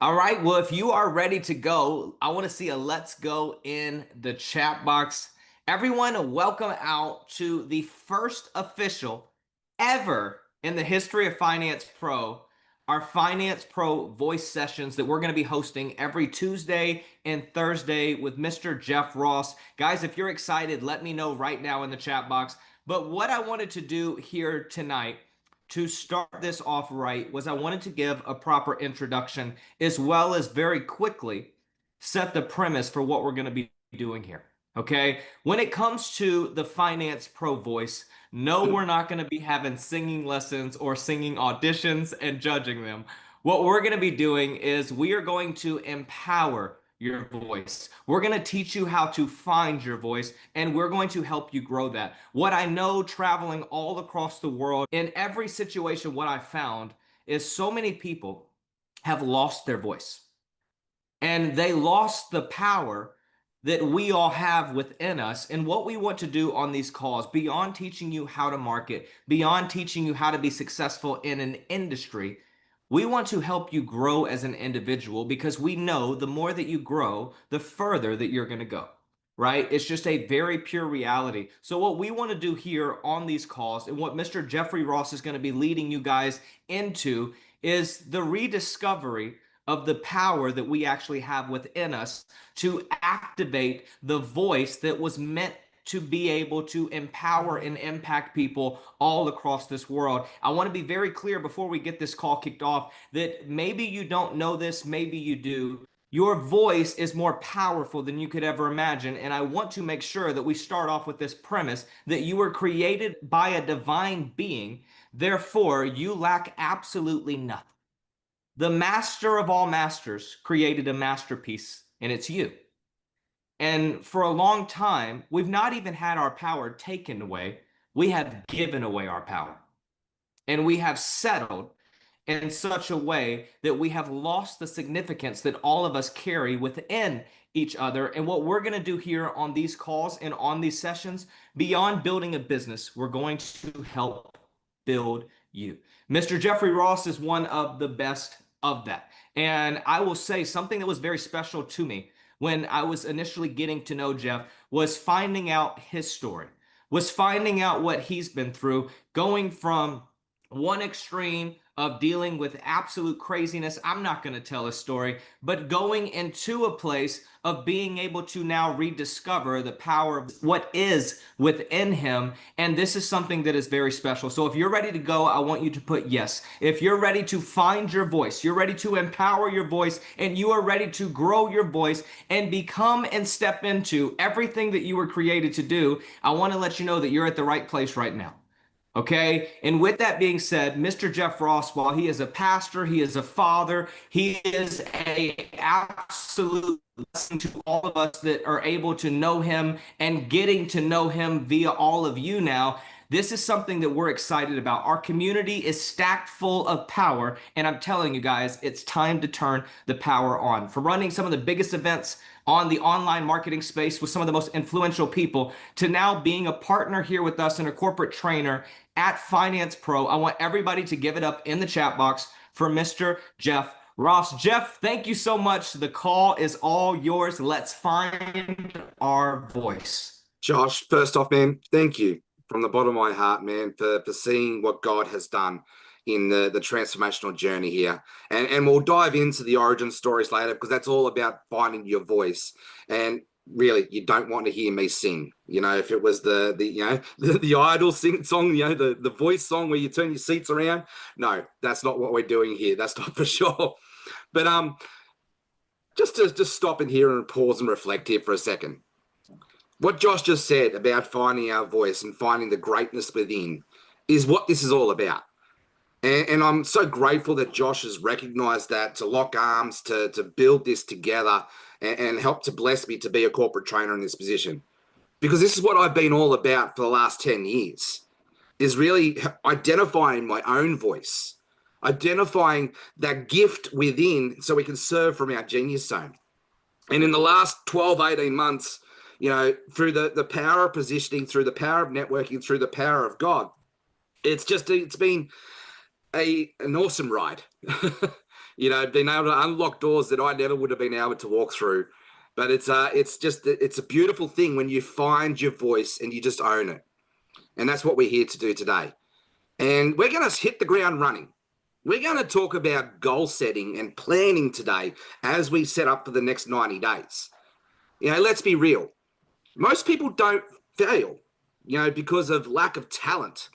All right. Well, if you are ready to go, I want to see a let's go in the chat box. Everyone, welcome out to the first official ever in the history of Finance Pro, our Finance Pro voice sessions that we're going to be hosting every Tuesday and Thursday with Mr. Jeff Ross. Guys, if you're excited, let me know right now in the chat box. But what I wanted to do here tonight to start this off right was I wanted to give a proper introduction as well as very quickly set the premise for what we're going to be doing here. Okay. When it comes to the Finance Pro voice, no, we're not going to be having singing lessons or singing auditions and judging them. What we're going to be doing is we are going to empower your voice. We're going to teach you how to find your voice, and we're going to help you grow that. What I know traveling all across the world, in every situation, what I found is so many people have lost their voice and they lost the power that we all have within us. And what we want to do on these calls, beyond teaching you how to market, beyond teaching you how to be successful in an industry, we want to help you grow as an individual because we know the more that you grow, the further that you're going to go, right? It's just a very pure reality. So what we want to do here on these calls and what Mr. Jeffrey Ross is going to be leading you guys into is the rediscovery of the power that we actually have within us to activate the voice that was meant to be able to empower and impact people all across this world. I want to be very clear before we get this call kicked off that maybe you don't know this, maybe you do. Your voice is more powerful than you could ever imagine. And I want to make sure that we start off with this premise that you were created by a divine being. Therefore, you lack absolutely nothing. The master of all masters created a masterpiece, and it's you. And for a long time, we've not even had our power taken away. We have given away our power. And we have settled in such a way that we have lost the significance that all of us carry within each other. And what we're going to do here on these calls and on these sessions, beyond building a business, we're going to help build you. Mr. Jeffrey Ross is one of the best of that. And I will say something that was very special to me when I was initially getting to know Jeff was finding out his story, was finding out what he's been through, going from one extreme of dealing with absolute craziness. I'm not going to tell a story, but going into a place of being able to now rediscover the power of what is within him. And this is something that is very special. So if you're ready to go, I want you to put yes. If you're ready to find your voice, you're ready to empower your voice, and you are ready to grow your voice and become and step into everything that you were created to do, I want to let you know that you're at the right place right now. Okay. And with that being said, Mr. Jeff Ross, while he is a pastor, he is a father, he is a absolute blessing to all of us that are able to know him and getting to know him via all of you now. This is something that we're excited about. Our community is stacked full of power, and I'm telling you guys, it's time to turn the power on. For running some of the biggest events on the online marketing space with some of the most influential people to now being a partner here with us and a corporate trainer at Finance Pro, I want everybody to give it up in the chat box for Mr. Jeff Ross. Jeff, thank you so much. The call is all yours. Let's find our voice. Josh, first off, man, thank you from the bottom of my heart, man, for seeing what God has done in the transformational journey here. And we'll dive into the origin stories later because that's all about finding your voice. And really, you don't want to hear me sing. You know, if it was the Idol song, the voice song where you turn your seats around. No, that's not what we're doing here. That's not for sure. But just to stop in here and pause and reflect here for a second. What Josh just said about finding our voice and finding the greatness within is what this is all about. And I'm so grateful that Josh has recognized that, to lock arms, to build this together and help to bless me to be a corporate trainer in this position. Because this is what I've been all about for the last 10 years, is really identifying my own voice, identifying that gift within so we can serve from our genius zone. And in the last 12, 18 months, you know, through the power of positioning, through the power of networking, through the power of God, it's been an awesome ride. being able to unlock doors that I never would have been able to walk through. But it's a beautiful thing when you find your voice and you just own it. And that's what we're here to do today. And we're going to hit the ground running. We're going to talk about goal setting and planning today as we set up for the next 90 days. Let's be real. Most people don't fail, because of lack of talent.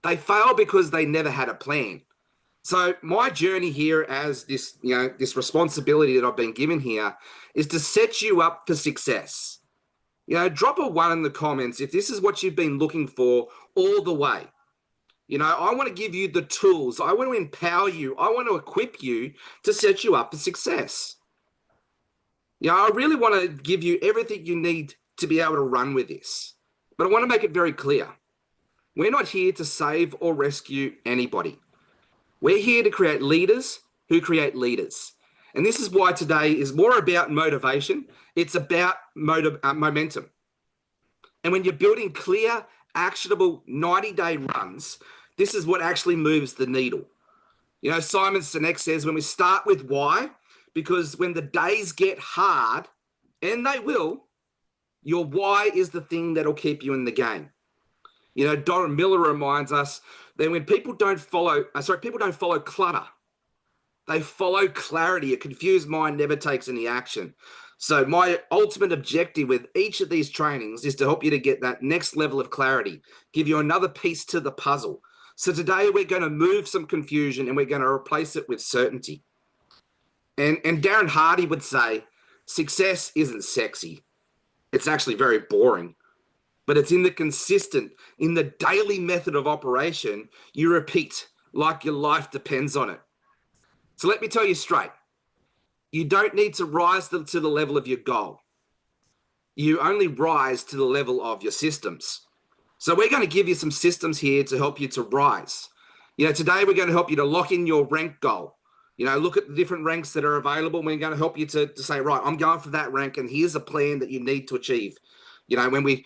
They fail because they never had a plan. So my journey here as this, this responsibility that I've been given here is to set you up for success. Drop a 1 in the comments if this is what you've been looking for all the way. I want to give you the tools. I want to empower you. I want to equip you to set you up for success. I really want to give you everything you need to be able to run with this. But I want to make it very clear. We're not here to save or rescue anybody. We're here to create leaders who create leaders. And this is why today is more about motivation. It's about momentum. And when you're building clear, actionable 90-day runs, this is what actually moves the needle. Simon Sinek says when we start with why, because when the days get hard, and they will, your why is the thing that'll keep you in the game. Don Miller reminds us that when people don't follow clutter. They follow clarity. A confused mind never takes any action. So my ultimate objective with each of these trainings is to help you to get that next level of clarity, give you another piece to the puzzle. So today we're going to move some confusion and we're going to replace it with certainty. And Darren Hardy would say, success isn't sexy. It's actually very boring. But it's in the daily method of operation, you repeat like your life depends on it. So let me tell you straight. You don't need to rise to the level of your goal. You only rise to the level of your systems. So we're going to give you some systems here to help you to rise. Today we're going to help you to lock in your rank goal. Look at the different ranks that are available. We're going to help you to say, right, I'm going for that rank, and here's a plan that you need to achieve. When we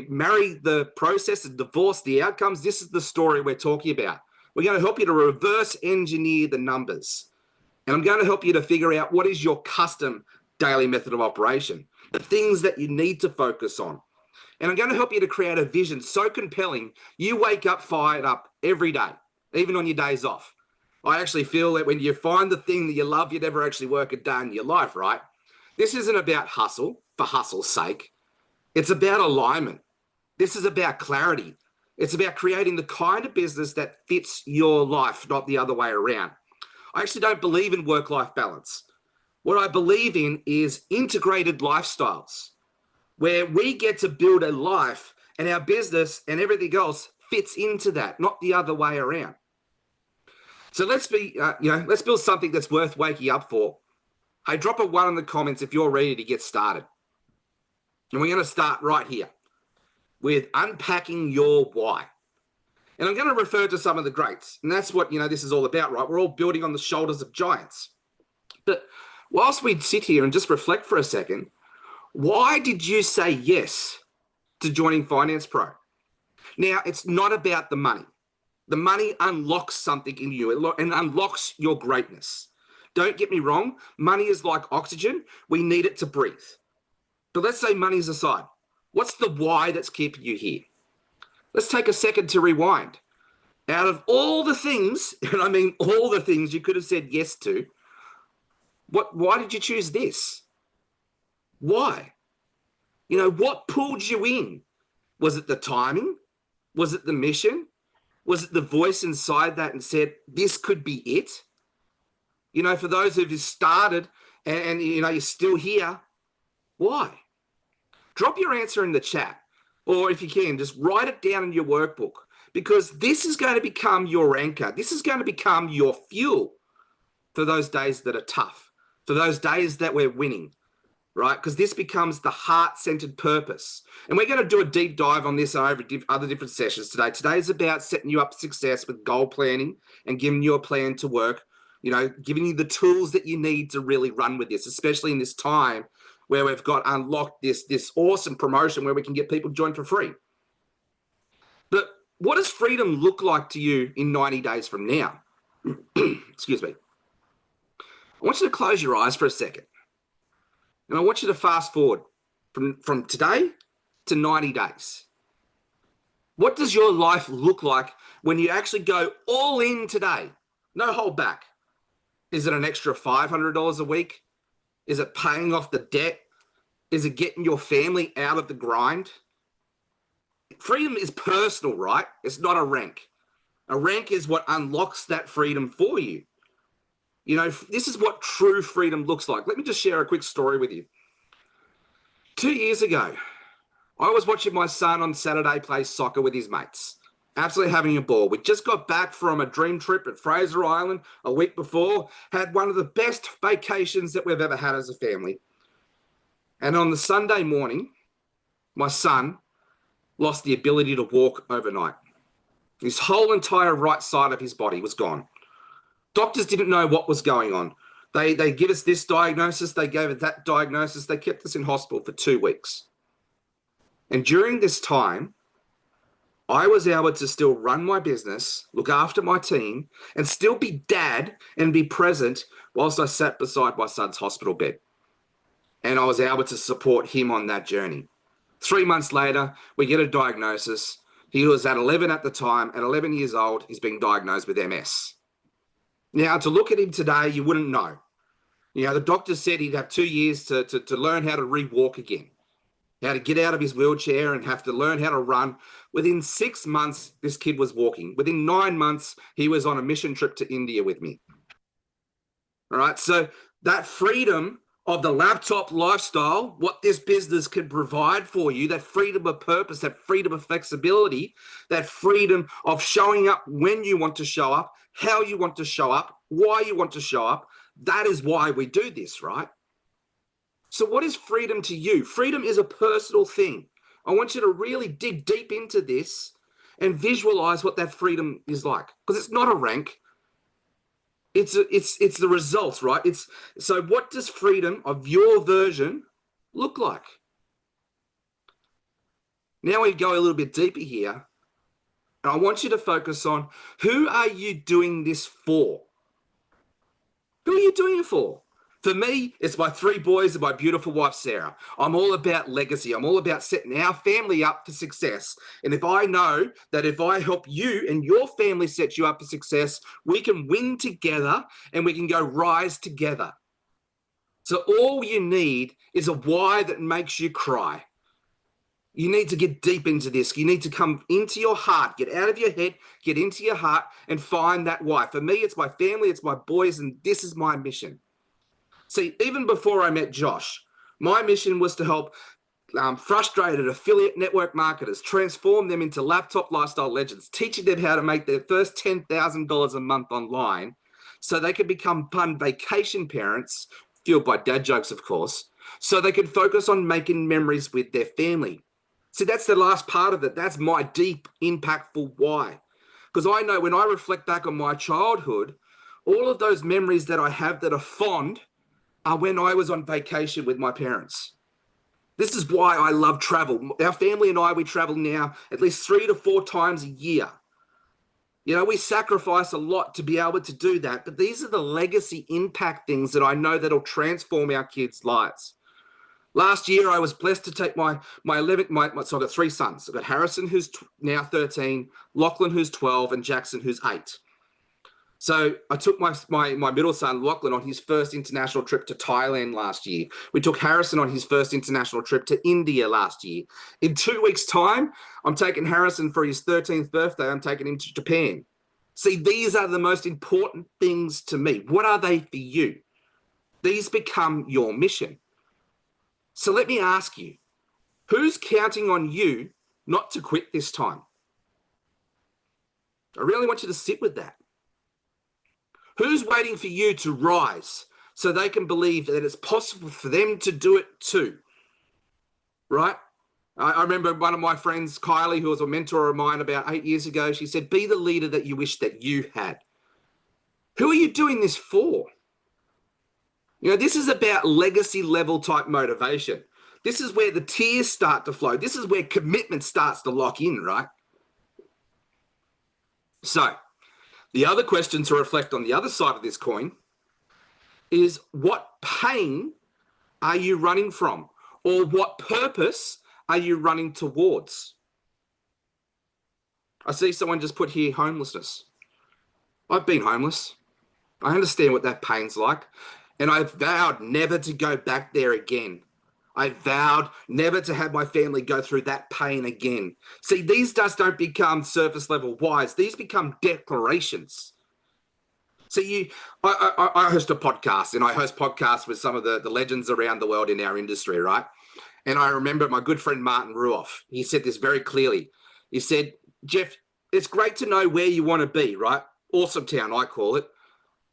marry the process and divorce the outcomes, this is the story we're talking about. We're going to help you to reverse engineer the numbers. And I'm going to help you to figure out what is your custom daily method of operation, the things that you need to focus on. And I'm going to help you to create a vision so compelling, you wake up fired up every day, even on your days off. I actually feel that when you find the thing that you love, you never actually work a day in your life, right? This isn't about hustle for hustle's sake. It's about alignment. This is about clarity. It's about creating the kind of business that fits your life, not the other way around. I actually don't believe in work-life balance. What I believe in is integrated lifestyles, where we get to build a life and our business and everything else fits into that, not the other way around. So let's build something that's worth waking up for. Hey, drop a 1 in the comments if you're ready to get started. And we're going to start right here with unpacking your why. And I'm going to refer to some of the greats. And that's what, this is all about, right? We're all building on the shoulders of giants. But whilst we sit here and just reflect for a second, why did you say yes to joining Finance Pro? Now, it's not about the money. The money unlocks something in you and unlocks your greatness. Don't get me wrong. Money is like oxygen. We need it to breathe. But let's say money's aside. What's the why that's keeping you here? Let's take a second to rewind. Out of all the things, and I mean all the things you could have said yes to, why did you choose this? Why? What pulled you in? Was it the timing? Was it the mission? Was it the voice inside that and said, this could be it? For those of you started and you're still here, why? Drop your answer in the chat. Or if you can, just write it down in your workbook, because this is going to become your anchor. This is going to become your fuel for those days that are tough, for those days that we're winning, right? Because this becomes the heart-centered purpose. And we're going to do a deep dive on this over other different sessions today. Today is about setting you up for success with goal planning and giving you a plan to work, giving you the tools that you need to really run with this, especially in this time where we've got unlocked this awesome promotion where we can get people joined for free. But what does freedom look like to you in 90 days from now? Excuse me. I want you to close your eyes for a second. And I want you to fast forward from today to 90 days. What does your life look like when you actually go all in today? No hold back. Is it an extra $500 a week? Is it paying off the debt? Is it getting your family out of the grind? Freedom is personal, right? It's not a rank. A rank is what unlocks that freedom for you. You know, this is what true freedom looks like. Let me just share a quick story with you. 2 years ago, I was watching my son on Saturday play soccer with his mates. Absolutely having a ball. We just got back from a dream trip at Fraser Island a week before, had one of the best vacations that we've ever had as a family. And on the Sunday morning, my son lost the ability to walk overnight. His whole entire right side of his body was gone. Doctors didn't know what was going on. They give us this diagnosis, they gave us that diagnosis, they kept us in hospital for 2 weeks. And during this time, I was able to still run my business, look after my team, and still be dad and be present whilst I sat beside my son's hospital bed. And I was able to support him on that journey. 3 months later, we get a diagnosis. He was at 11 at the time. At 11 years old, he's being diagnosed with MS. Now, to look at him today, you wouldn't know. You know, the doctor said he'd have 2 years to learn how to re-walk again, how to get out of his wheelchair and have to learn how to run. Within 6 months, this kid was walking. Within 9 months, he was on a mission trip to India with me. All right, so that freedom of the laptop lifestyle, what this business can provide for you, that freedom of purpose, that freedom of flexibility, that freedom of showing up when you want to show up, how you want to show up, why you want to show up, that is why we do this, right? So what is freedom to you? Freedom is a personal thing. I want you to really dig deep into this and visualize what that freedom is like, because it's not a rank. It's the results, right? So what does freedom of your version look like? Now we go a little bit deeper here, and I want you to focus on, who are you doing this for? Who are you doing it for? For me, it's my 3 boys and my beautiful wife, Sarah. I'm all about legacy. I'm all about setting our family up for success. And if I know that if I help you and your family set you up for success, we can win together and we can go rise together. So all you need is a why that makes you cry. You need to get deep into this. You need to come into your heart, get out of your head, get into your heart and find that why. For me, it's my family, it's my boys, and this is my mission. See, even before I met Josh, my mission was to help frustrated affiliate network marketers, transform them into laptop lifestyle legends, teaching them how to make their first $10,000 a month online so they could become fun vacation parents, fueled by dad jokes, of course, so they could focus on making memories with their family. See, that's the last part of it. That's my deep, impactful why. Because I know when I reflect back on my childhood, all of those memories that I have that are fond are when I was on vacation with my parents. This is why I love travel. Our family and I, we travel now at least 3 to 4 times a year. You know, we sacrifice a lot to be able to do that, but these are the legacy impact things that I know that'll transform our kids' lives. Last year, I was blessed to take so I've got 3 sons. I've got Harrison, who's now 13, Lachlan, who's 12, and Jackson, who's 8. So I took my middle son, Lachlan, on his first international trip to Thailand last year. We took Harrison on his first international trip to India last year. In 2 weeks' time, I'm taking Harrison for his 13th birthday. I'm taking him to Japan. See, these are the most important things to me. What are they for you? These become your mission. So let me ask you, who's counting on you not to quit this time? I really want you to sit with that. Who's waiting for you to rise so they can believe that it's possible for them to do it too? Right? I remember one of my friends, Kylie, who was a mentor of mine about 8 years ago, she said, be the leader that you wish that you had. Who are you doing this for? You know, this is about legacy level type motivation. This is where the tears start to flow. This is where commitment starts to lock in, right? So, the other question to reflect on the other side of this coin is what pain are you running from? Or what purpose are you running towards? I see someone just put here homelessness. I've been homeless. I understand what that pain's like. And I vowed never to go back there again. I vowed never to have my family go through that pain again. See, these just don't become surface level whys. These become declarations. See, I host a podcast, and I host podcasts with some of the legends around the world in our industry, right? And I remember my good friend Martin Ruoff. He said this very clearly. He said, Jeff, it's great to know where you want to be, right? Awesome town, I call it.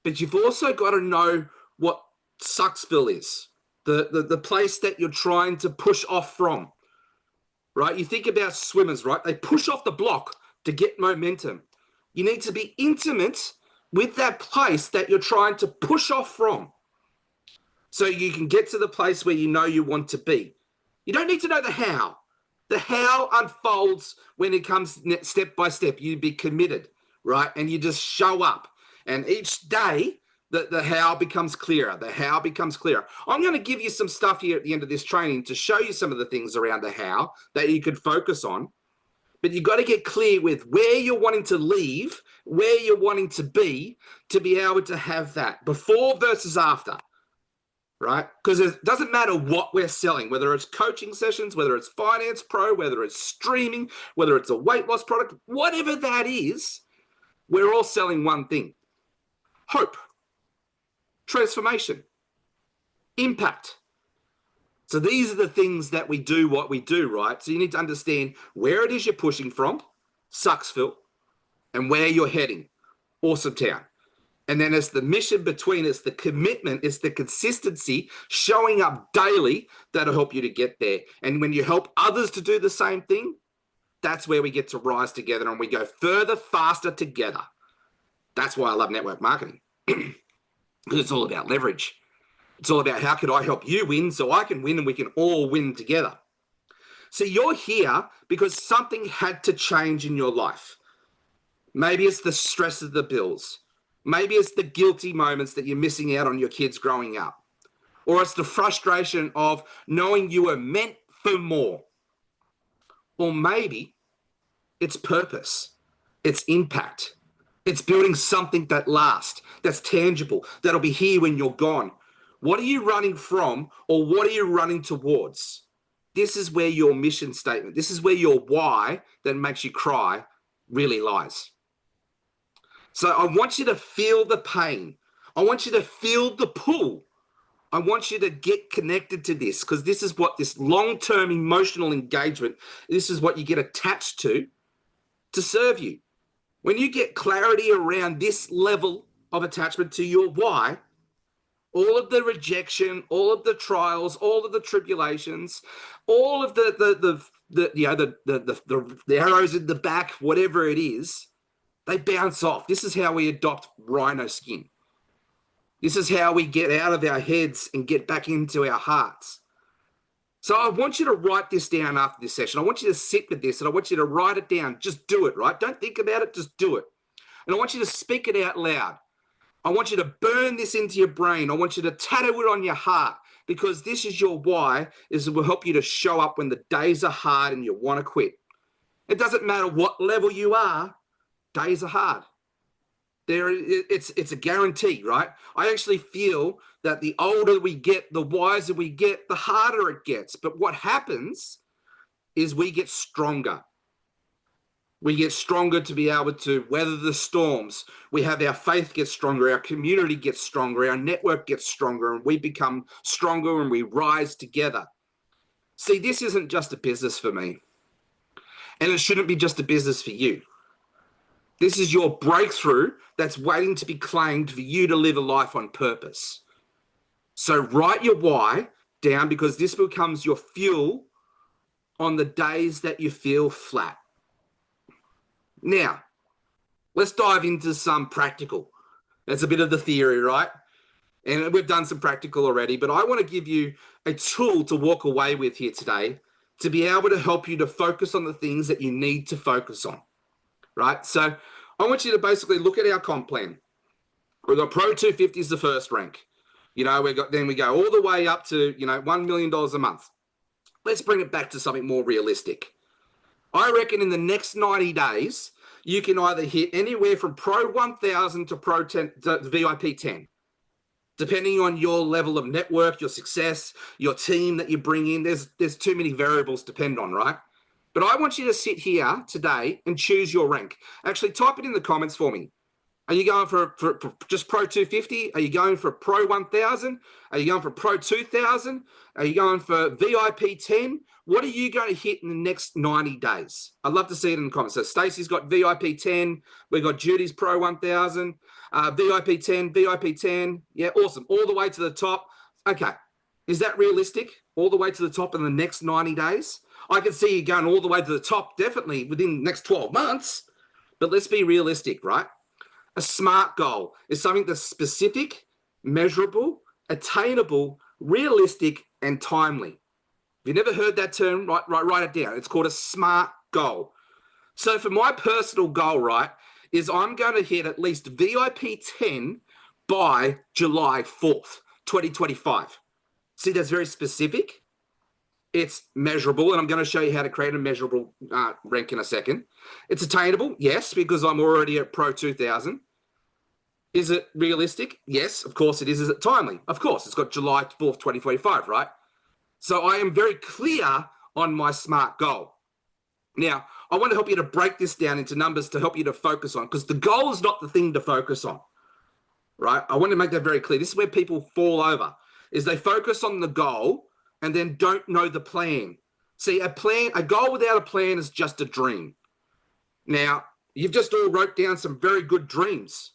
But you've also got to know what Sucksville is, the place that you're trying to push off from, right? You think about swimmers, right? They push off the block to get momentum. You need to be intimate with that place that you're trying to push off from so you can get to the place where you know you want to be. You don't need to know the how. The how unfolds when it comes step by step. You be committed, right? And you just show up. And each day, the how becomes clearer. The how becomes clearer. I'm going to give you some stuff here at the end of this training to show you some of the things around the how that you could focus on. But you've got to get clear with where you're wanting to leave, where you're wanting to be able to have that before versus after, right? Because it doesn't matter what we're selling, whether it's coaching sessions, whether it's Finance Pro, whether it's streaming, whether it's a weight loss product, whatever that is, we're all selling one thing: hope, transformation, impact. So these are the things that we do what we do, right? So you need to understand where it is you're pushing from, Sucksville, and where you're heading, Awesome Town. And then it's the mission between, it's the commitment, it's the consistency, showing up daily that'll help you to get there. And when you help others to do the same thing, that's where we get to rise together and we go further, faster together. That's why I love network marketing, because it's all about leverage. It's all about how could I help you win so I can win and we can all win together. So you're here because something had to change in your life. Maybe it's the stress of the bills. Maybe it's the guilty moments that you're missing out on your kids growing up. Or it's the frustration of knowing you were meant for more. Or maybe it's purpose. It's impact. It's building something that lasts, that's tangible, that'll be here when you're gone. What are you running from, or what are you running towards? This is where your mission statement, this is where your why that makes you cry really lies. So I want you to feel the pain. I want you to feel the pull. I want you to get connected to this, because this is what this long-term emotional engagement, this is what you get attached to serve you. When you get clarity around this level of attachment to your why, all of the rejection, all of the trials, all of the tribulations, all of the arrows in the back, whatever it is, they bounce off. This is how we adopt rhino skin. This is how we get out of our heads and get back into our hearts. So I want you to write this down after this session. I want you to sit with this and I want you to write it down. Just do it, right? Don't think about it, just do it. And I want you to speak it out loud. I want you to burn this into your brain. I want you to tattoo it on your heart, because this is your why, is it will help you to show up when the days are hard and you want to quit. It doesn't matter what level you are, days are hard. It's a guarantee, right? I actually feel that the older we get, the wiser we get, the harder it gets. But what happens is we get stronger. We get stronger to be able to weather the storms. We have our faith gets stronger, our community gets stronger, our network gets stronger, and we become stronger and we rise together. See, this isn't just a business for me, and it shouldn't be just a business for you. This is your breakthrough that's waiting to be claimed for you to live a life on purpose. So write your why down, because this becomes your fuel on the days that you feel flat. Now, let's dive into some practical. That's a bit of the theory, right? And we've done some practical already, but I want to give you a tool to walk away with here today to be able to help you to focus on the things that you need to focus on, right? So I want you to basically look at our comp plan. We've got Pro 250 is the first rank. You know, we go all the way up to, you know, $1 million a month. Let's bring it back to something more realistic. I reckon in the next 90 days, you can either hit anywhere from Pro 1000 to Pro 10 to VIP 10, depending on your level of network, your success, your team that you bring in. There's too many variables to depend on, right? But I want you to sit here today and choose your rank. Actually, type it in the comments for me. Are you going for just Pro 250? Are you going for Pro 1000? Are you going for Pro 2000? Are you going for VIP 10? What are you going to hit in the next 90 days? I'd love to see it in the comments. So Stacey's got VIP 10. We've got Judy's Pro 1000. VIP 10, VIP 10. Yeah, awesome. All the way to the top. Okay. Is that realistic? All the way to the top in the next 90 days? I can see you going all the way to the top definitely within the next 12 months. But let's be realistic, right? A SMART goal is something that's specific, measurable, attainable, realistic, and timely. If you've never heard that term, write it down. It's called a SMART goal. So for my personal goal, right, is I'm going to hit at least VIP 10 by July 4th, 2025. See, that's very specific. It's measurable, and I'm going to show you how to create a measurable rank in a second. It's attainable, yes, because I'm already at Pro 2000. Is it realistic? Yes, of course it is. Is it timely? Of course. It's got July 4th, 2025, right? So I am very clear on my SMART goal. Now, I want to help you to break this down into numbers to help you to focus on, because the goal is not the thing to focus on, right? I want to make that very clear. This is where people fall over, is they focus on the goal and then don't know the plan. See, a goal without a plan is just a dream. Now, you've just all wrote down some very good dreams.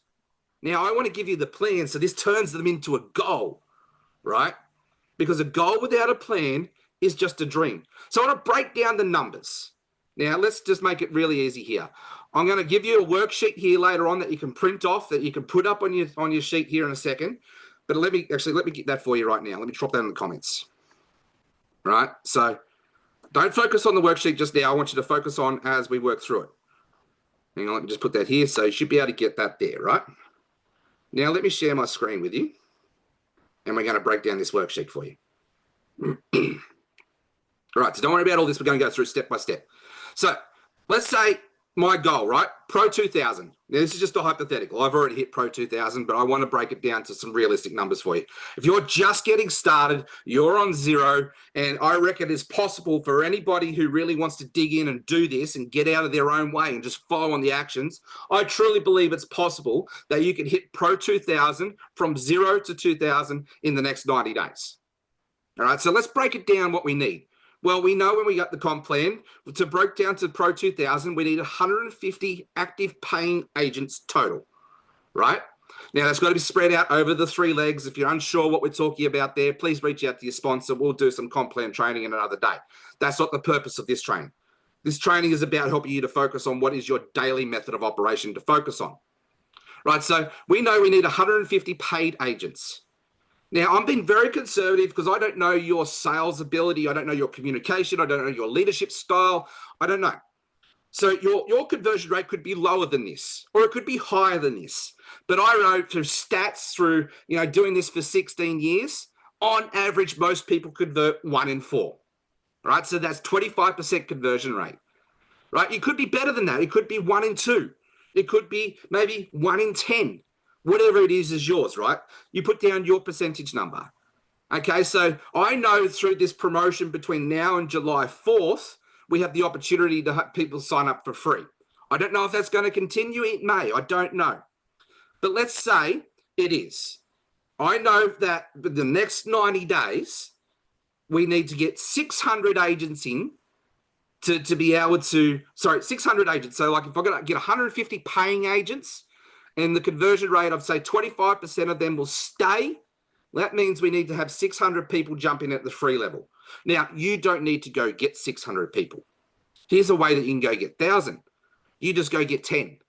Now, I want to give you the plan, so this turns them into a goal, right? Because a goal without a plan is just a dream. So I want to break down the numbers. Now, let's just make it really easy here. I'm going to give you a worksheet here later on that you can print off, that you can put up on your sheet here in a second. But let me get that for you right now. Let me drop that in the comments. Right? So don't focus on the worksheet just now. I want you to focus on as we work through it. Hang on, let me just put that here. So you should be able to get that there, right? Now let me share my screen with you. And we're going to break down this worksheet for you. All right, so don't worry about all this. We're going to go through step by step. So let's say my goal, right? Pro 2000. Now, this is just a hypothetical. I've already hit Pro 2000, but I want to break it down to some realistic numbers for you. If you're just getting started, you're on zero, and I reckon it's possible for anybody who really wants to dig in and do this and get out of their own way and just follow on the actions. I truly believe it's possible that you can hit Pro 2000 from 0 to 2000 in the next 90 days. All right, so let's break it down what we need. Well, we know when we got the comp plan, to break down to Pro 2000, we need 150 active paying agents total, right? Now, that's got to be spread out over the 3 legs. If you're unsure what we're talking about there, please reach out to your sponsor. We'll do some comp plan training in another day. That's not the purpose of this training. This training is about helping you to focus on what is your daily method of operation to focus on, right? So we know we need 150 paid agents. Now, I'm being very conservative because I don't know your sales ability. I don't know your communication. I don't know your leadership style. I don't know. So your conversion rate could be lower than this, or it could be higher than this. But I know through stats, through doing this for 16 years, on average, most people convert 1 in 4. Right? So that's 25% conversion rate. Right? You could be better than that. It could be 1 in 2. It could be maybe 1 in 10. Whatever it is yours, right? You put down your percentage number. Okay, so I know through this promotion between now and July 4th, we have the opportunity to have people sign up for free. I don't know if that's going to continue. It may. I don't know. But let's say it is. I know that for the next 90 days, we need to get 600 agents in to be able to, 600 agents. So like if I've got to get 150 paying agents, and the conversion rate, I'd say 25% of them will stay. That means we need to have 600 people jump in at the free level. Now, you don't need to go get 600 people. Here's a way that you can go get 1,000. You just go get 10.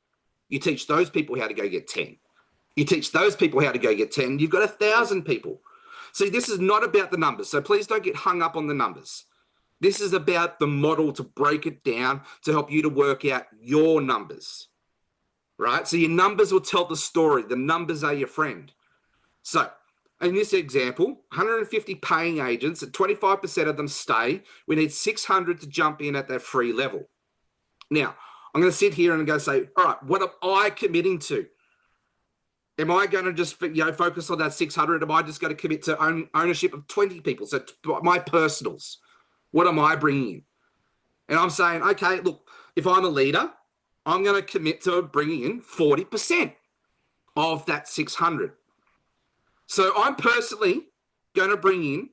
You teach those people how to go get 10. You teach those people how to go get 10. You've got 1,000 people. See, this is not about the numbers. So please don't get hung up on the numbers. This is about the model to break it down to help you to work out your numbers. Right? So your numbers will tell the story. The numbers are your friend. So in this example, 150 paying agents, and 25% of them stay. We need 600 to jump in at that free level. Now, I'm going to sit here and I'm going to say, all right, what am I committing to? Am I going to just focus on that 600? Am I just going to commit to ownership of 20 people? So my personals, what am I bringing in? And I'm saying, okay, look, if I'm a leader, I'm going to commit to bringing in 40% of that 600. So I'm personally going to bring in,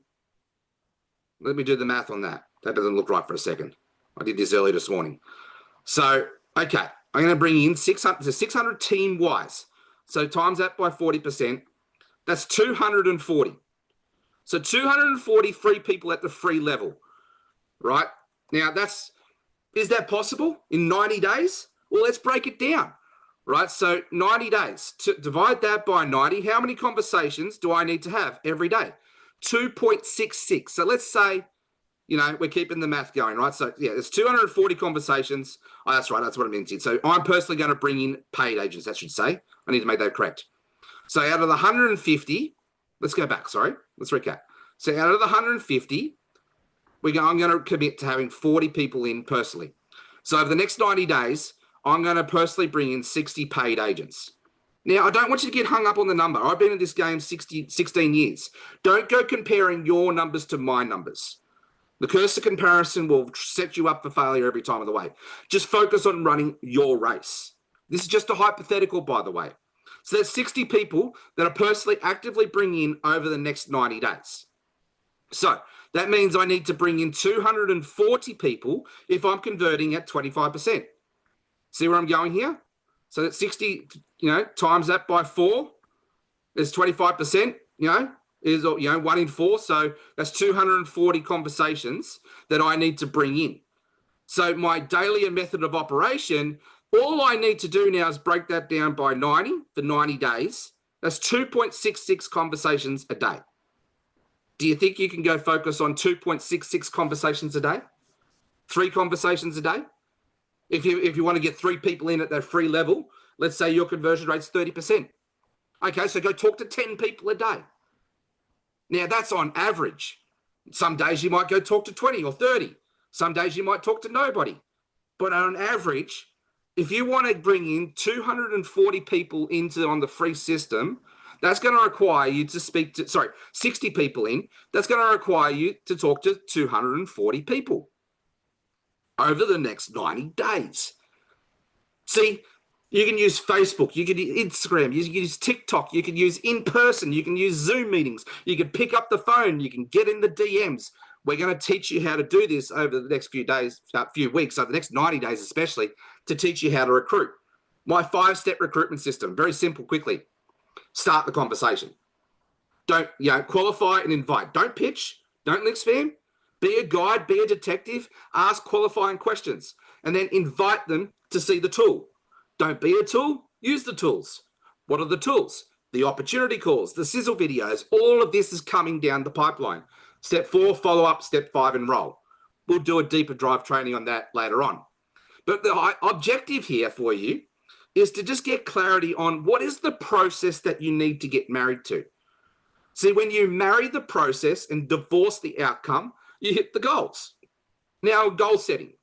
let me do the math on that. That doesn't look right for a second. I did this early this morning. So, okay, I'm going to bring in 600 team-wise. So times that by 40%, that's 240. So 240 free people at the free level, right? Now, is that possible in 90 days? Well, let's break it down, right? So 90 days, to divide that by 90, how many conversations do I need to have every day? 2.66. So let's say, we're keeping the math going, right? So yeah, there's 240 conversations. Oh, that's right. That's what I meant. So I'm personally going to bring in paid agents, I should say. I need to make that correct. So out of the 150, let's go back. Sorry. Let's recap. So out of the 150, I'm going to commit to having 40 people in personally. So over the next 90 days, I'm going to personally bring in 60 paid agents. Now, I don't want you to get hung up on the number. I've been in this game 16 years. Don't go comparing your numbers to my numbers. The curse of comparison will set you up for failure every time of the way. Just focus on running your race. This is just a hypothetical, by the way. So there's 60 people that are personally actively bringing in over the next 90 days. So that means I need to bring in 240 people if I'm converting at 25%. See where I'm going here? So that 60, times that by 4 is 25%, is 1 in 4. So that's 240 conversations that I need to bring in. So my daily method of operation, all I need to do now is break that down by 90 for 90 days. That's 2.66 conversations a day. Do you think you can go focus on 2.66 conversations a day? 3 conversations a day? If you want to get 3 people in at that free level, let's say your conversion rate's 30%. Okay, so go talk to 10 people a day. Now, that's on average. Some days you might go talk to 20 or 30. Some days you might talk to nobody. But on average, if you want to bring in 240 people on the free system, that's going to require you to 60 people in. That's going to require you to talk to 240 people over the next 90 days. See, you can use Facebook, you can use Instagram, you can use TikTok, you can use in-person, you can use Zoom meetings, you can pick up the phone, you can get in the DMs. We're going to teach you how to do this over the next few weeks, so the next 90 days especially, to teach you how to recruit. My 5-step recruitment system, very simple, quickly. Start the conversation. Don't, qualify and invite. Don't pitch, don't link spam. Be a guide, be a detective, ask qualifying questions, and then invite them to see the tool. Don't be a tool, use the tools. What are the tools? The opportunity calls, the sizzle videos, all of this is coming down the pipeline. Step 4, follow up. Step 5, enroll. We'll do a deeper dive training on that later on. But the objective here for you is to just get clarity on what is the process that you need to get married to. See, when you marry the process and divorce the outcome, you hit the goals. Now, goal setting.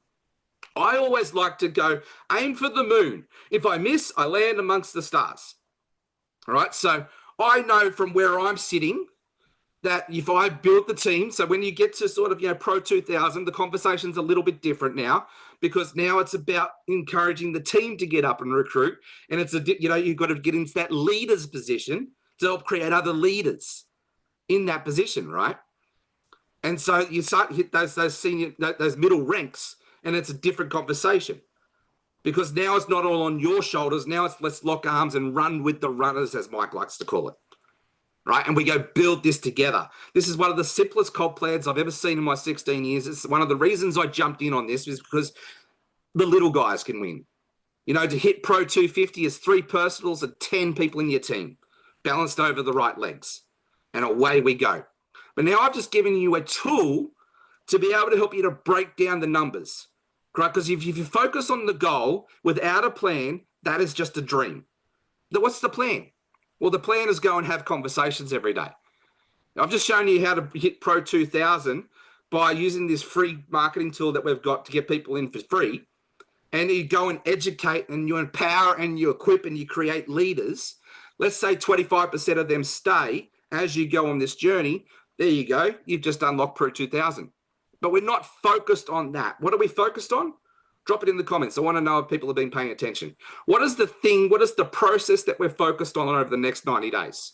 I always like to go aim for the moon. If I miss, I land amongst the stars. All right. So I know from where I'm sitting that if I build the team, so when you get to sort of, Pro 2000, the conversation's a little bit different now, because now it's about encouraging the team to get up and recruit. And it's you've got to get into that leader's position to help create other leaders in that position. Right. And so you start to hit those middle ranks, and it's a different conversation, because now it's not all on your shoulders. Now it's let's lock arms and run with the runners, as Mike likes to call it, right? And we go build this together. This is one of the simplest comp plans I've ever seen in my 16 years. It's one of the reasons I jumped in on this is because the little guys can win. To hit Pro 250 is 3 personals and 10 people in your team, balanced over the right legs, and away we go. But now I've just given you a tool to be able to help you to break down the numbers, right? Because if you focus on the goal without a plan, that is just a dream. What's the plan? Well, the plan is go and have conversations every day. I've just shown you how to hit Pro 2000 by using this free marketing tool that we've got to get people in for free. And you go and educate and you empower and you equip and you create leaders. Let's say 25% of them stay as you go on this journey. There you go. You've just unlocked Pro 2000. But we're not focused on that. What are we focused on? Drop it in the comments. I want to know if people have been paying attention. What is the thing? What is the process that we're focused on over the next 90 days?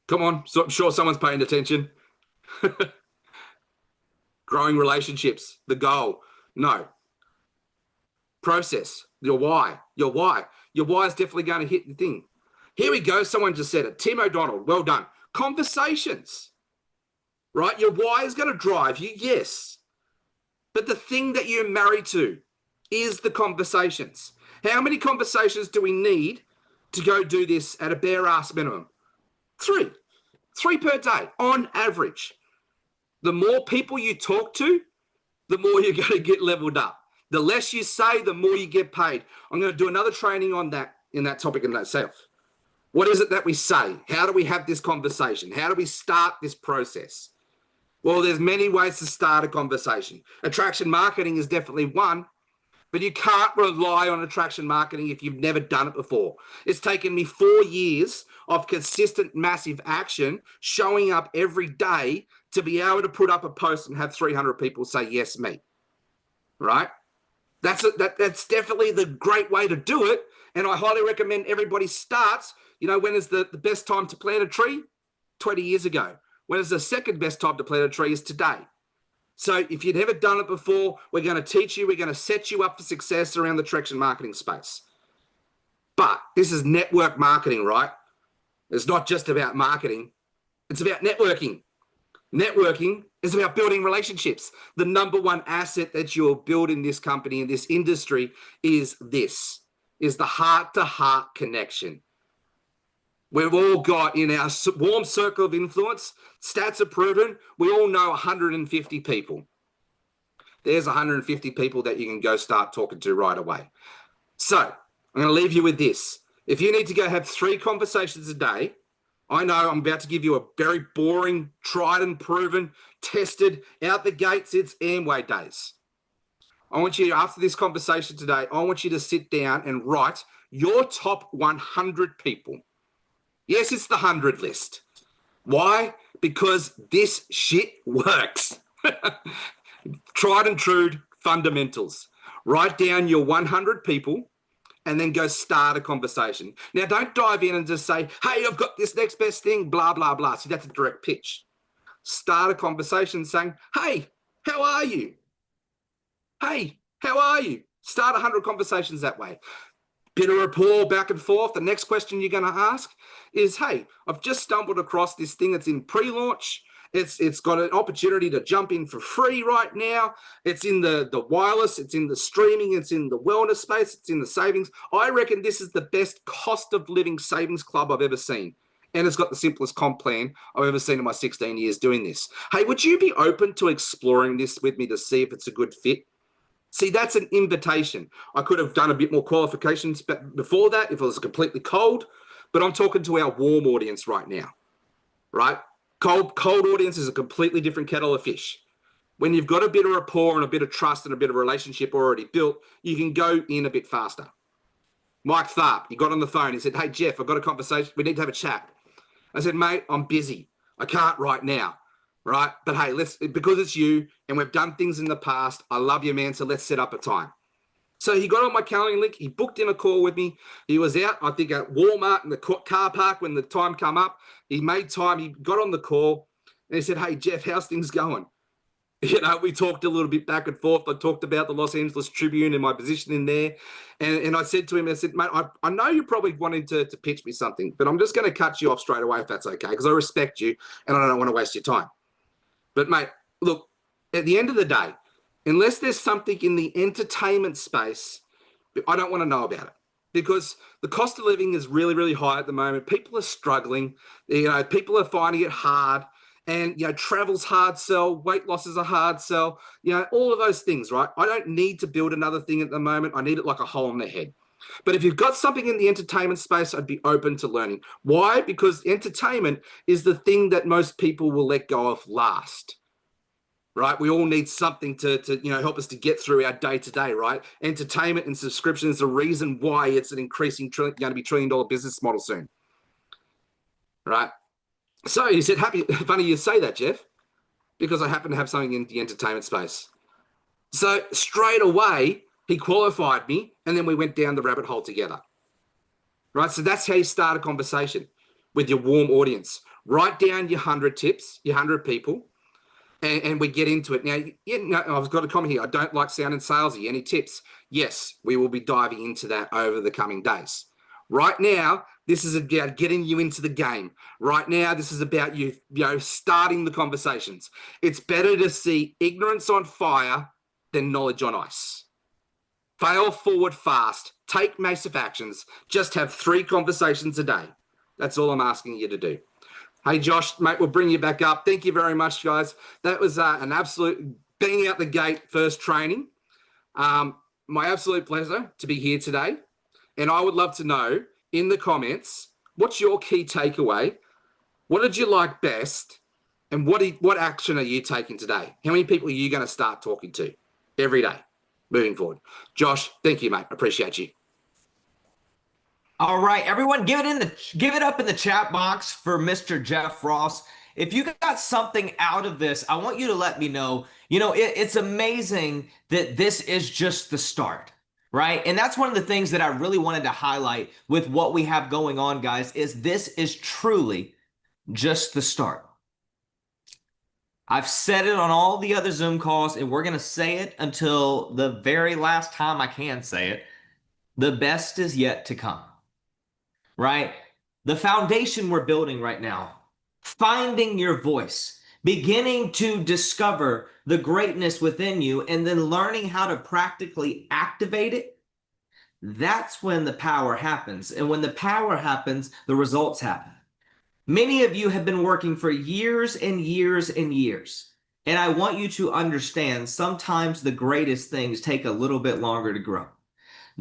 Come on. So I'm sure someone's paying attention. Growing relationships, the goal. No. Process, your why. Your why is definitely going to hit the thing. Here we go. Someone just said it. Tim O'Donnell, well done. Conversations, right? Your why is going to drive you, yes. But the thing that you're married to is the conversations. How many conversations do we need to go do this at a bare ass minimum? 3. 3 per day on average. The more people you talk to, the more you're going to get leveled up. The less you say, the more you get paid. I'm going to do another training on that in that topic in itself. What is it that we say? How do we have this conversation? How do we start this process? Well, there's many ways to start a conversation. Attraction marketing is definitely one, but you can't rely on attraction marketing if you've never done it before. It's taken me 4 years of consistent, massive action, showing up every day to be able to put up a post and have 300 people say, yes, me, right? That's definitely the great way to do it. And I highly recommend everybody starts. You know, when is the best time to plant a tree? 20 years ago. When is the second best time to plant a tree? Is today. So if you've never done it before, we're going to teach you, we're going to set you up for success around the attraction marketing space. But this is network marketing, right? It's not just about marketing. It's about networking. Networking is about building relationships. The number one asset that you'll build in this company, in this industry, is the heart-to-heart connection. We've all got in our warm circle of influence, stats are proven, we all know 150 people. There's 150 people that you can go start talking to right away. So I'm going to leave you with this. If you need to go have 3 conversations a day, I know I'm about to give you a very boring, tried and proven, tested, out the gates, it's Amway days. I want you, after this conversation today, I want you to sit down and write your top 100 people. Yes, it's the 100 list. Why? Because this shit works. Tried and true fundamentals. Write down your 100 people and then go start a conversation. Now, don't dive in and just say, hey, I've got this next best thing, blah, blah, blah. See, that's a direct pitch. Start a conversation saying, hey, how are you? Hey, how are you? Start 100 conversations that way. Bit of rapport back and forth. The next question you're going to ask is, hey, I've just stumbled across this thing that's in pre-launch. It's got an opportunity to jump in for free right now. It's in the wireless, it's in the streaming, it's in the wellness space, it's in the savings. I reckon this is the best cost of living savings club I've ever seen. And it's got the simplest comp plan I've ever seen in my 16 years doing this. Hey, would you be open to exploring this with me to see if it's a good fit? See, that's an invitation. I could have done a bit more qualifications before that if it was completely cold, but I'm talking to our warm audience right now, right? Cold audience is a completely different kettle of fish. When you've got a bit of rapport and a bit of trust and a bit of relationship already built, you can go in a bit faster. Mike Tharp, he got on the phone. He said, hey, Jeff, I've got a conversation. We need to have a chat. I said, mate, I'm busy. I can't right now, right? But hey, because it's you and we've done things in the past, I love you, man, so let's set up a time. So he got on my calendar link. He booked in a call with me. He was out, I think, at Walmart in the car park when the time come up. He made time. He got on the call and he said, hey, Jeff, how's things going? You know, we talked a little bit back and forth. I talked about the Los Angeles Tribune and my position in there. And I said to him, I said, mate, I know you're probably wanting to pitch me something, but I'm just going to cut you off straight away if that's okay, because I respect you and I don't want to waste your time. But, mate, look, at the end of the day, unless there's something in the entertainment space, I don't want to know about it, because the cost of living is really, really high at the moment. People are struggling. You know, people are finding it hard. And, you know, travel's hard sell, weight loss is a hard sell, you know, all of those things, right? I don't need to build another thing at the moment. I need it like a hole in the head. But if you've got something in the entertainment space, I'd be open to learning. Why? Because entertainment is the thing that most people will let go of last. Right? We all need something to help us to get through our day to day, right? Entertainment and subscription is the reason why it's an increasing going to be $1 trillion business model soon. Right? So he said, funny you say that, Jeff, because I happen to have something in the entertainment space. So straight away, he qualified me, and then we went down the rabbit hole together. Right? So that's how you start a conversation with your warm audience. Write down your 100 tips, your 100 people, and we get into it. Now, I've got a comment here. I don't like sounding salesy. Any tips? Yes, we will be diving into that over the coming days. Right now, this is about getting you into the game. Right now, this is about you starting the conversations. It's better to see ignorance on fire than knowledge on ice. Fail forward fast. Take massive actions. Just have 3 conversations a day. That's all I'm asking you to do. Hey, Josh, mate, we'll bring you back up. Thank you very much, guys. That was an absolute bang out the gate first training. My absolute pleasure to be here today. And I would love to know in the comments, what's your key takeaway? What did you like best? And what action are you taking today? How many people are you going to start talking to every day moving forward? Josh, thank you, mate. Appreciate you. All right, everyone, give it up in the chat box for Mr. Jeff Ross. If you got something out of this, I want you to let me know. It's amazing that this is just the start, right? And that's one of the things that I really wanted to highlight with what we have going on, guys, is this is truly just the start. I've said it on all the other Zoom calls, and we're going to say it until the very last time I can say it. The best is yet to come. Right? The foundation we're building right now, finding your voice, beginning to discover the greatness within you, and then learning how to practically activate it, that's when the power happens. And when the power happens, the results happen. Many of you have been working for years and years and years. And I want you to understand sometimes the greatest things take a little bit longer to grow.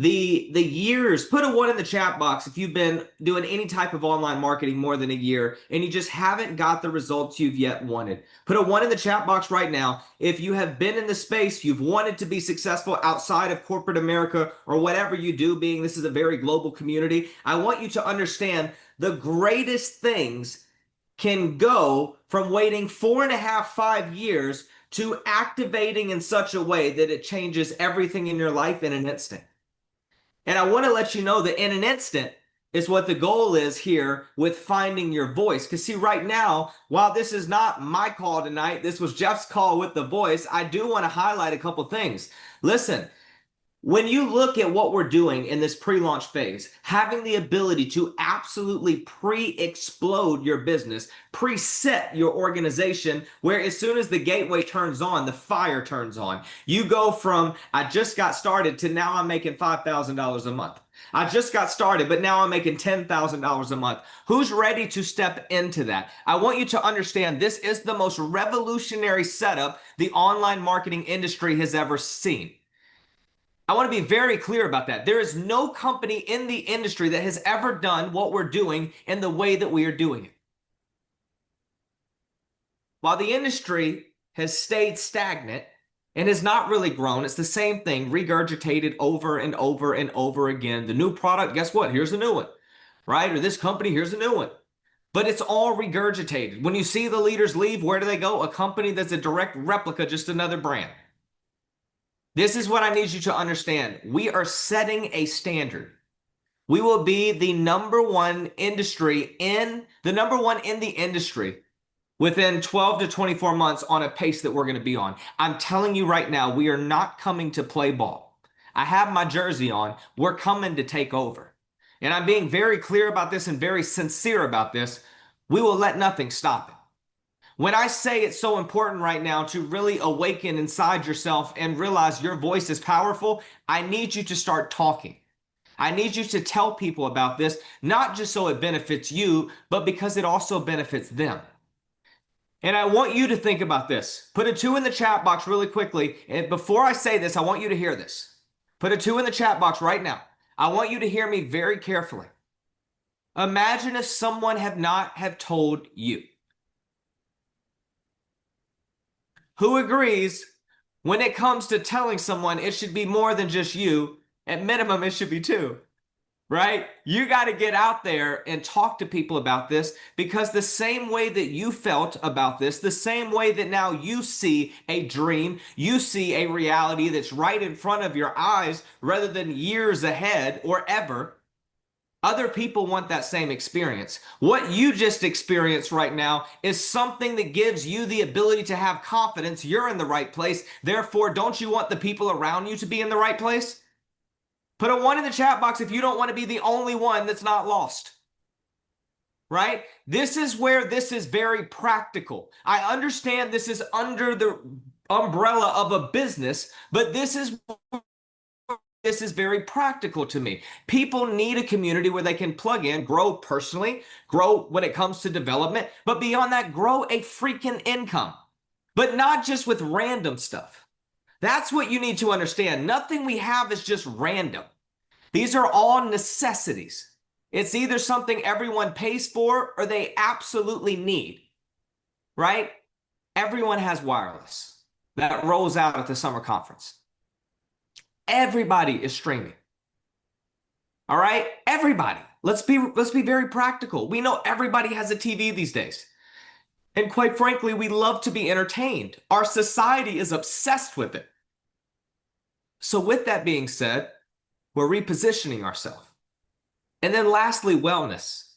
The years, put a 1 in the chat box if you've been doing any type of online marketing more than a year and you just haven't got the results you've yet wanted. Put a 1 in the chat box right now if you have been in the space, you've wanted to be successful outside of corporate America or whatever you do, being this is a very global community. I want you to understand the greatest things can go from waiting 4.5, 5 years to activating in such a way that it changes everything in your life in an instant. And I want to let you know that in an instant is what the goal is here with finding your voice. Because see, right now, while this is not my call tonight, this was Jeff's call with the voice, I do want to highlight a couple things. Listen, when you look at what we're doing in this pre-launch phase, having the ability to absolutely pre-explode your business, preset your organization, where as soon as the gateway turns on, the fire turns on. You go from, I just got started to now I'm making $5,000 a month. I just got started, but now I'm making $10,000 a month. Who's ready to step into that? I want you to understand this is the most revolutionary setup the online marketing industry has ever seen. I want to be very clear about that. There is no company in the industry that has ever done what we're doing in the way that we are doing it. While the industry has stayed stagnant and has not really grown, it's the same thing regurgitated over and over and over again. The new product, guess what? Here's a new one, right? Or this company, here's a new one. But it's all regurgitated. When you see the leaders leave, where do they go? A company that's a direct replica, just another brand. This is what I need you to understand. We are setting a standard. We will be the number one in the industry within 12 to 24 months on a pace that we're going to be on. I'm telling you right now, we are not coming to play ball. I have my jersey on. We're coming to take over. And I'm being very clear about this and very sincere about this. We will let nothing stop it. When I say it's so important right now to really awaken inside yourself and realize your voice is powerful, I need you to start talking. I need you to tell people about this, not just so it benefits you, but because it also benefits them. And I want you to think about this. Put a 2 in the chat box really quickly. And before I say this, I want you to hear this. Put a 2 in the chat box right now. I want you to hear me very carefully. Imagine if someone had not have told you. Who agrees when it comes to telling someone it should be more than just you? At minimum, it should be two, right? You got to get out there and talk to people about this, because the same way that you felt about this, the same way that now you see a dream, you see a reality that's right in front of your eyes rather than years ahead or ever. Other people want that same experience. What you just experienced right now is something that gives you the ability to have confidence you're in the right place. Therefore, don't you want the people around you to be in the right place? Put a 1 in the chat box if you don't want to be the only one that's not lost. Right? This is where this is very practical. I understand this is under the umbrella of a business, but this is very practical to me. People need a community where they can plug in, grow personally, grow when it comes to development, but beyond that, grow a freaking income. But not just with random stuff. That's what you need to understand. Nothing we have is just random. These are all necessities. It's either something everyone pays for or they absolutely need, right? Everyone has wireless that rolls out at the summer conference. Everybody is streaming. All right? Everybody. Let's be very practical. We know everybody has a TV these days. And quite frankly, we love to be entertained. Our society is obsessed with it. So with that being said, we're repositioning ourselves. And then lastly, wellness.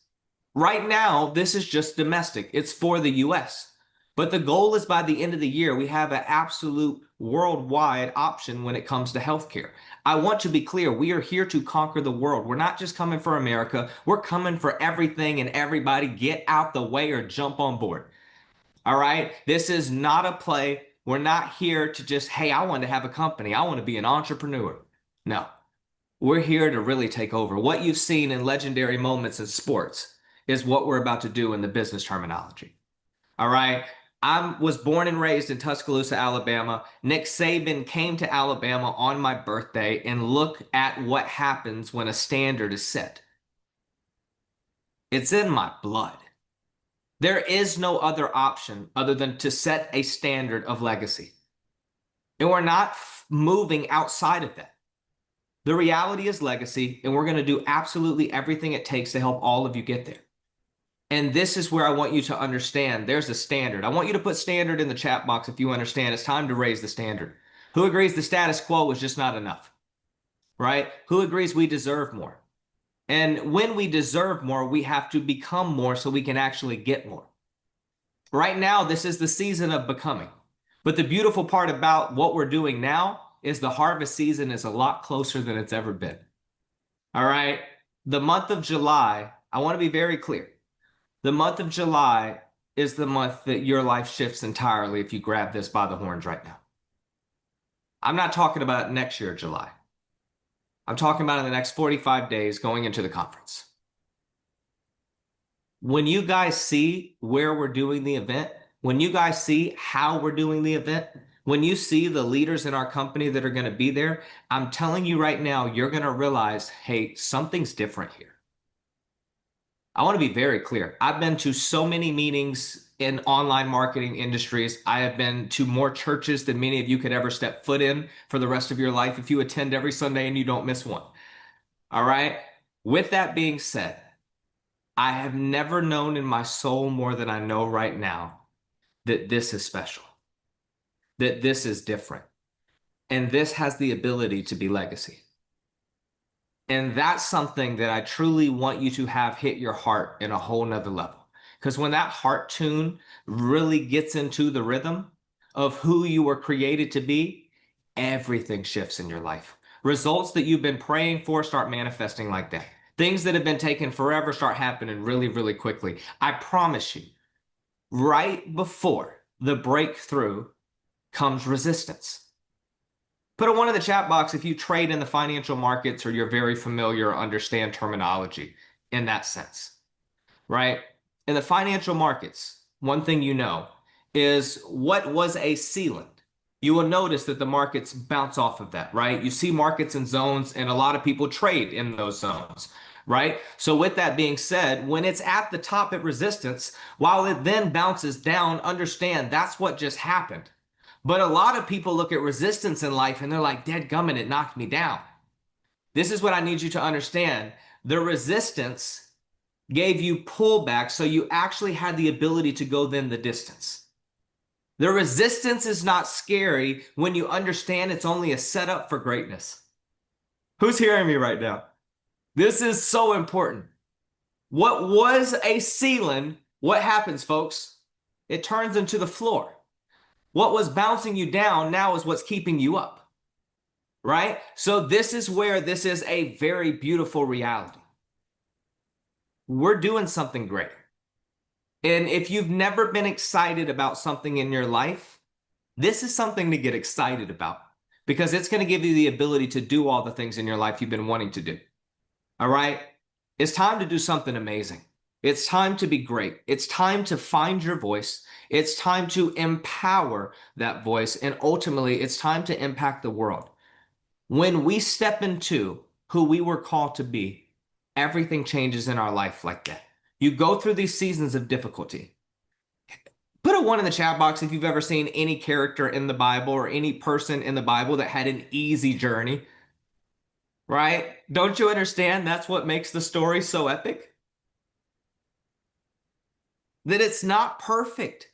Right now, this is just domestic. It's for the US. But the goal is by the end of the year, we have an absolute worldwide option when it comes to healthcare. I want to be clear. We are here to conquer the world. We're not just coming for America. We're coming for everything and everybody. Get out the way or jump on board. All right? This is not a play. We're not here to just, hey, I want to have a company. I want to be an entrepreneur. No. We're here to really take over. What you've seen in legendary moments in sports is what we're about to do in the business terminology. All right? I was born and raised in Tuscaloosa, Alabama. Nick Saban came to Alabama on my birthday, and look at what happens when a standard is set. It's in my blood. There is no other option other than to set a standard of legacy. And we're not moving outside of that. The reality is legacy, and we're going to do absolutely everything it takes to help all of you get there. And this is where I want you to understand there's a standard. I want you to put standard in the chat box if you understand. It's time to raise the standard. Who agrees the status quo is just not enough? Right? Who agrees we deserve more? And when we deserve more, we have to become more so we can actually get more. Right now, this is the season of becoming. But the beautiful part about what we're doing now is the harvest season is a lot closer than it's ever been. All right? The month of July, I want to be very clear. The month of July is the month that your life shifts entirely if you grab this by the horns right now. I'm not talking about next year, July. I'm talking about in the next 45 days going into the conference. When you guys see where we're doing the event, when you guys see how we're doing the event, when you see the leaders in our company that are going to be there, I'm telling you right now, you're going to realize, hey, something's different here. I want to be very clear. I've been to so many meetings in online marketing industries. I have been to more churches than many of you could ever step foot in for the rest of your life if you attend every Sunday and you don't miss one. All right? With that being said, I have never known in my soul more than I know right now that this is special, that this is different, and this has the ability to be legacy. And that's something that I truly want you to have hit your heart in a whole nother level. Because when that heart tune really gets into the rhythm of who you were created to be, everything shifts in your life. Results that you've been praying for start manifesting like that. Things that have been taking forever start happening really, really quickly. I promise you, right before the breakthrough comes resistance. Put a 1 in the chat box if you trade in the financial markets or you're very familiar or understand terminology in that sense, right? In the financial markets, one thing you know is what was a ceiling you will notice that the markets bounce off of that, right? You see markets in zones, and a lot of people trade in those zones, right? So with that being said, when it's at the top at resistance, while it then bounces down, understand that's what just happened. But a lot of people look at resistance in life and they're like, dadgummit, it knocked me down. This is what I need you to understand. The resistance gave you pullback, so you actually had the ability to go then the distance. The resistance is not scary when you understand it's only a setup for greatness. Who's hearing me right now? This is so important. What was a ceiling, what happens, folks? It turns into the floor. What was bouncing you down now is what's keeping you up, right? So this is where this is a very beautiful reality. We're doing something great. And if you've never been excited about something in your life, this is something to get excited about, because it's going to give you the ability to do all the things in your life you've been wanting to do. All right? It's time to do something amazing. It's time to be great. It's time to find your voice. It's time to empower that voice. And ultimately, it's time to impact the world. When we step into who we were called to be, everything changes in our life like that. You go through these seasons of difficulty. Put a 1 in the chat box if you've ever seen any character in the Bible or any person in the Bible that had an easy journey, right? Don't you understand that's what makes the story so epic? That it's not perfect.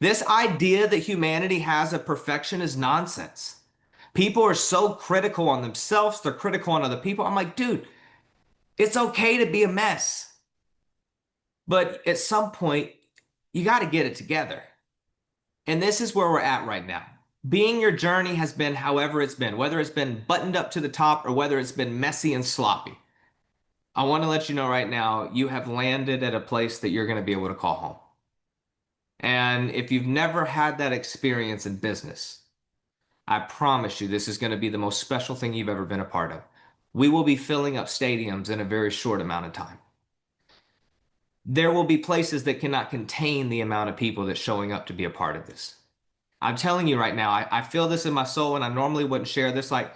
This idea that humanity has of perfection is nonsense. People are so critical on themselves, they're critical on other people. I'm like, dude, it's okay to be a mess. But at some point, you got to get it together. And this is where we're at right now. Being your journey has been however it's been, whether it's been buttoned up to the top or whether it's been messy and sloppy. I want to let you know right now, you have landed at a place that you're going to be able to call home. And if you've never had that experience in business, I promise you this is going to be the most special thing you've ever been a part of. We will be filling up stadiums in a very short amount of time. There will be places that cannot contain the amount of people that's showing up to be a part of this. I'm telling you right now, I feel this in my soul, and I normally wouldn't share this. Like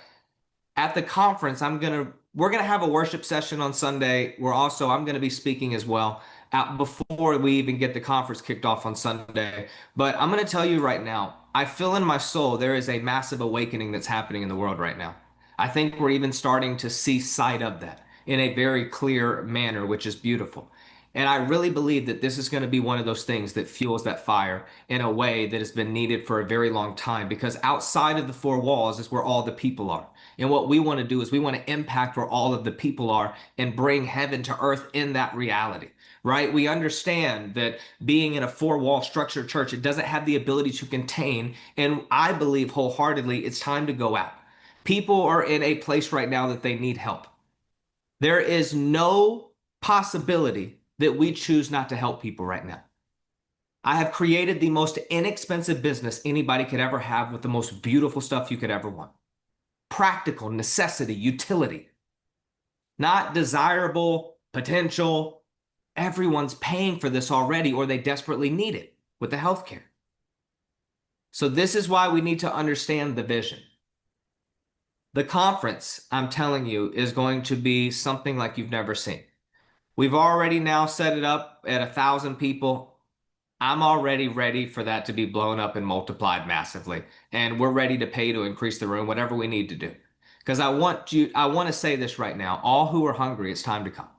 at the conference, we're gonna have a worship session on Sunday. I'm gonna be speaking as well out before we even get the conference kicked off on Sunday. But I'm gonna tell you right now, I feel in my soul there is a massive awakening that's happening in the world right now. I think we're even starting to see sight of that in a very clear manner, which is beautiful. And I really believe that this is going to be one of those things that fuels that fire in a way that has been needed for a very long time, because outside of the 4 walls is where all the people are. And what we want to do is we want to impact where all of the people are and bring heaven to earth in that reality, right? We understand that being in a 4-wall structured church, it doesn't have the ability to contain. And I believe wholeheartedly it's time to go out. People are in a place right now that they need help. There is no possibility that we choose not to help people right now. I have created the most inexpensive business anybody could ever have with the most beautiful stuff you could ever want. Practical, necessity, utility. Not desirable, potential. Everyone's paying for this already, or they desperately need it with the healthcare. So this is why we need to understand the vision. The conference, I'm telling you, is going to be something like you've never seen. We've already now set it up at 1,000 people. I'm already ready for that to be blown up and multiplied massively. And we're ready to pay to increase the room, whatever we need to do. Because I want to say this right now. All who are hungry, it's time to come.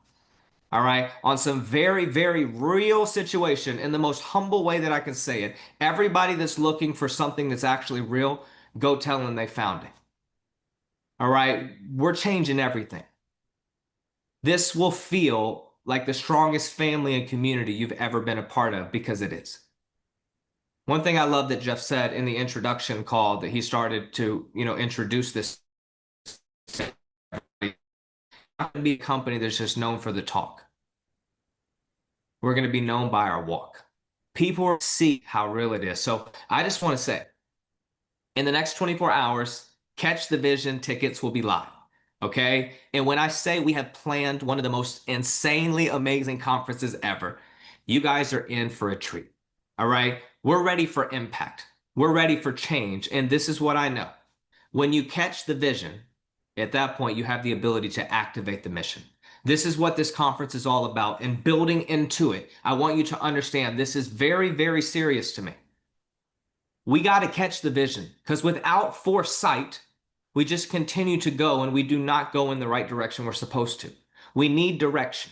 All right. On some very, very real situation, in the most humble way that I can say it. Everybody that's looking for something that's actually real, go tell them they found it. All right. We're changing everything. This will feel like the strongest family and community you've ever been a part of, because it is. One thing I love that Jeff said in the introduction call that he started to, introduce this. We're not going to be a company that's just known for the talk. We're going to be known by our walk. People see how real it is. So I just want to say, in the next 24 hours, Catch the Vision tickets will be live. Okay. And when I say we have planned one of the most insanely amazing conferences ever, you guys are in for a treat. All right. We're ready for impact. We're ready for change. And this is what I know. When you catch the vision, at that point, you have the ability to activate the mission. This is what this conference is all about. And building into it, I want you to understand this is very, very serious to me. We got to catch the vision, because without foresight, we just continue to go and we do not go in the right direction we're supposed to. We need direction,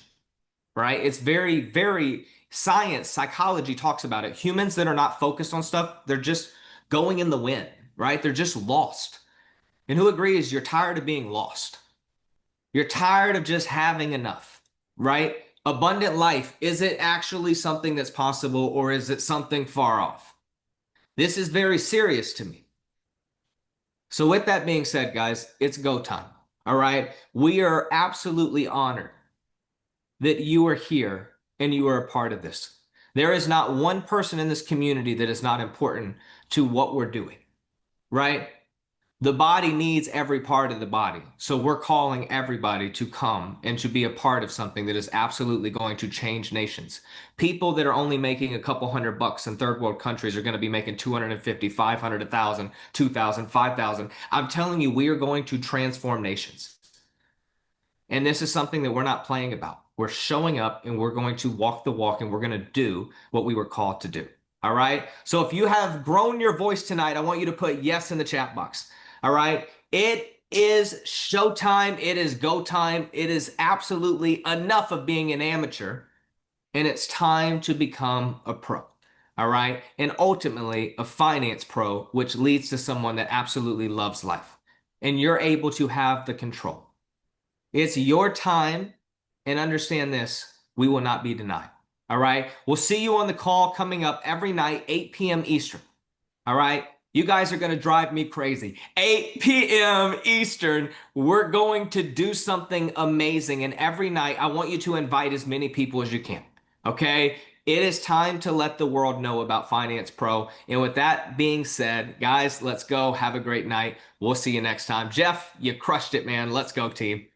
right? It's very, very science, psychology talks about it. Humans that are not focused on stuff, they're just going in the wind, right? They're just lost. And who agrees you're tired of being lost? You're tired of just having enough, right? Abundant life, is it actually something that's possible, or is it something far off? This is very serious to me. So with that being said, guys, it's go time. All right. We are absolutely honored that you are here and you are a part of this. There is not one person in this community that is not important to what we're doing, right? The body needs every part of the body. So we're calling everybody to come and to be a part of something that is absolutely going to change nations. People that are only making a couple $100 in third world countries are going to be making 250, 500, 1,000, 2,000, 5,000. I'm telling you, we are going to transform nations. And this is something that we're not playing about. We're showing up and we're going to walk the walk and we're going to do what we were called to do. All right. So if you have grown your voice tonight, I want you to put yes in the chat box. All right. It is showtime. It is go time. It is absolutely enough of being an amateur. And it's time to become a pro. All right. And ultimately a finance pro, which leads to someone that absolutely loves life. And you're able to have the control. It's your time. And understand this, we will not be denied. All right. We'll see you on the call coming up every night, 8 p.m. Eastern. All right. You guys are going to drive me crazy. 8 p.m. Eastern, we're going to do something amazing. And every night, I want you to invite as many people as you can. Okay? It is time to let the world know about Finance Pro. And with that being said, guys, let's go. Have a great night. We'll see you next time. Jeff, you crushed it, man. Let's go, team.